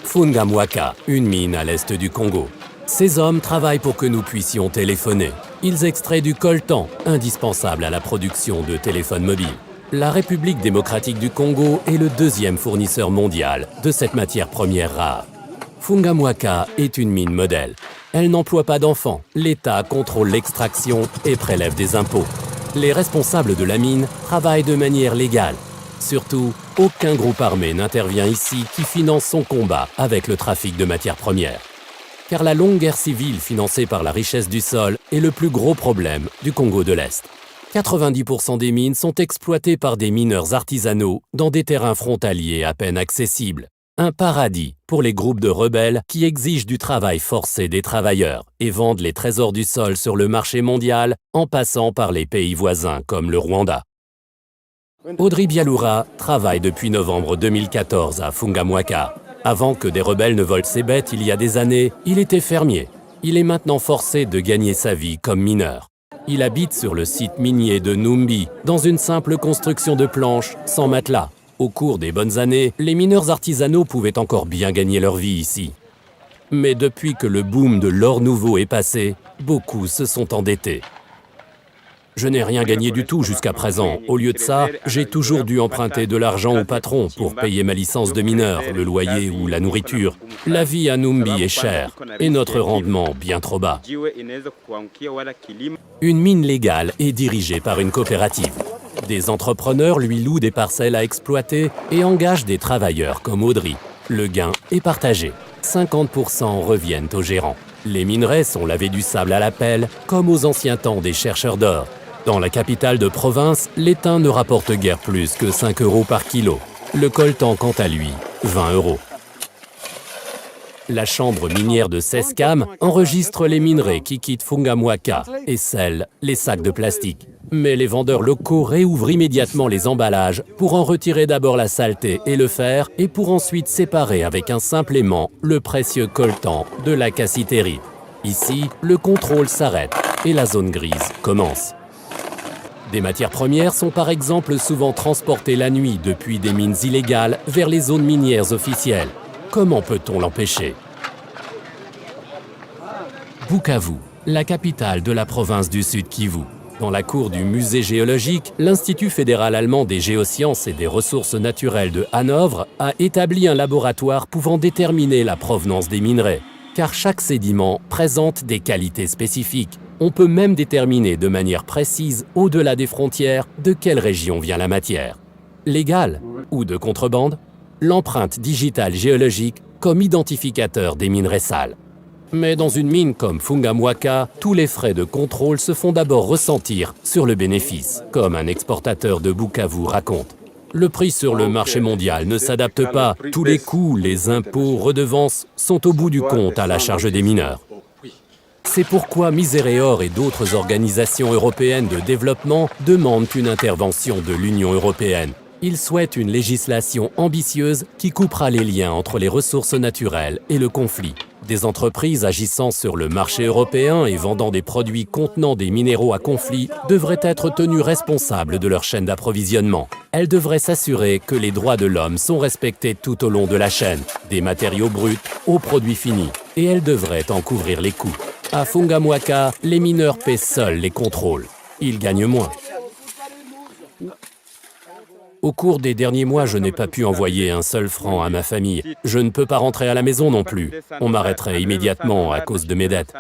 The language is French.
Fungamwaka, une mine à l'est du Congo. Ces hommes travaillent pour que nous puissions téléphoner. Ils extraient du coltan, indispensable à la production de téléphones mobiles. La République démocratique du Congo est le deuxième fournisseur mondial de cette matière première rare. Fungamwaka est une mine modèle. Elle n'emploie pas d'enfants, l'État contrôle l'extraction et prélève des impôts. Les responsables de la mine travaillent de manière légale. Surtout, aucun groupe armé n'intervient ici qui finance son combat avec le trafic de matières premières. Car la longue guerre civile financée par la richesse du sol est le plus gros problème du Congo de l'Est. 90% des mines sont exploitées par des mineurs artisanaux dans des terrains frontaliers à peine accessibles. Un paradis pour les groupes de rebelles qui exigent du travail forcé des travailleurs et vendent les trésors du sol sur le marché mondial en passant par les pays voisins comme le Rwanda. Audrey Bialoura travaille depuis novembre 2014 à Fungamwaka. Avant que des rebelles ne volent ses bêtes il y a des années, il était fermier. Il est maintenant forcé de gagner sa vie comme mineur. Il habite sur le site minier de Numbi, dans une simple construction de planches, sans matelas. Au cours des bonnes années, les mineurs artisanaux pouvaient encore bien gagner leur vie ici. Mais depuis que le boom de l'or nouveau est passé, beaucoup se sont endettés. Je n'ai rien gagné du tout jusqu'à présent. Au lieu de ça, j'ai toujours dû emprunter de l'argent au patron pour payer ma licence de mineur, le loyer ou la nourriture. La vie à Numbi est chère et notre rendement bien trop bas. Une mine légale est dirigée par une coopérative. Des entrepreneurs lui louent des parcelles à exploiter et engagent des travailleurs comme Audrey. Le gain est partagé. 50% reviennent aux gérants. Les minerais sont lavés du sable à la pelle, comme aux anciens temps des chercheurs d'or. Dans la capitale de province, l'étain ne rapporte guère plus que 5 € par kilo. Le coltan, quant à lui, 20 €. La chambre minière de Seskam enregistre les minerais qui quittent Fungamwaka et scelle les sacs de plastique. Mais les vendeurs locaux réouvrent immédiatement les emballages pour en retirer d'abord la saleté et le fer et pour ensuite séparer avec un simple aimant le précieux coltan de la cassiterie. Ici, le contrôle s'arrête et la zone grise commence. Des matières premières sont par exemple souvent transportées la nuit depuis des mines illégales vers les zones minières officielles. Comment peut-on l'empêcher? Bukavu, la capitale de la province du Sud Kivu. Dans la cour du musée géologique, l'Institut fédéral allemand des géosciences et des ressources naturelles de Hanovre a établi un laboratoire pouvant déterminer la provenance des minerais. Car chaque sédiment présente des qualités spécifiques. On peut même déterminer de manière précise, au-delà des frontières, de quelle région vient la matière. Légale ou de contrebande? L'empreinte digitale géologique comme identificateur des minerais sales. Mais dans une mine comme Fungamwaka, tous les frais de contrôle se font d'abord ressentir sur le bénéfice, comme un exportateur de Bukavu raconte. Le prix sur le marché mondial ne s'adapte pas. Tous les coûts, les impôts, redevances sont au bout du compte à la charge des mineurs. C'est pourquoi Misereor et d'autres organisations européennes de développement demandent une intervention de l'Union européenne. Ils souhaitent une législation ambitieuse qui coupera les liens entre les ressources naturelles et le conflit. Des entreprises agissant sur le marché européen et vendant des produits contenant des minéraux à conflit devraient être tenues responsables de leur chaîne d'approvisionnement. Elles devraient s'assurer que les droits de l'homme sont respectés tout au long de la chaîne, des matériaux bruts aux produits finis, et elles devraient en couvrir les coûts. À Fungamwaka, les mineurs paient seuls les contrôles. Ils gagnent moins. Au cours des derniers mois, je n'ai pas pu envoyer un seul franc à ma famille. Je ne peux pas rentrer à la maison non plus. On m'arrêterait immédiatement à cause de mes dettes.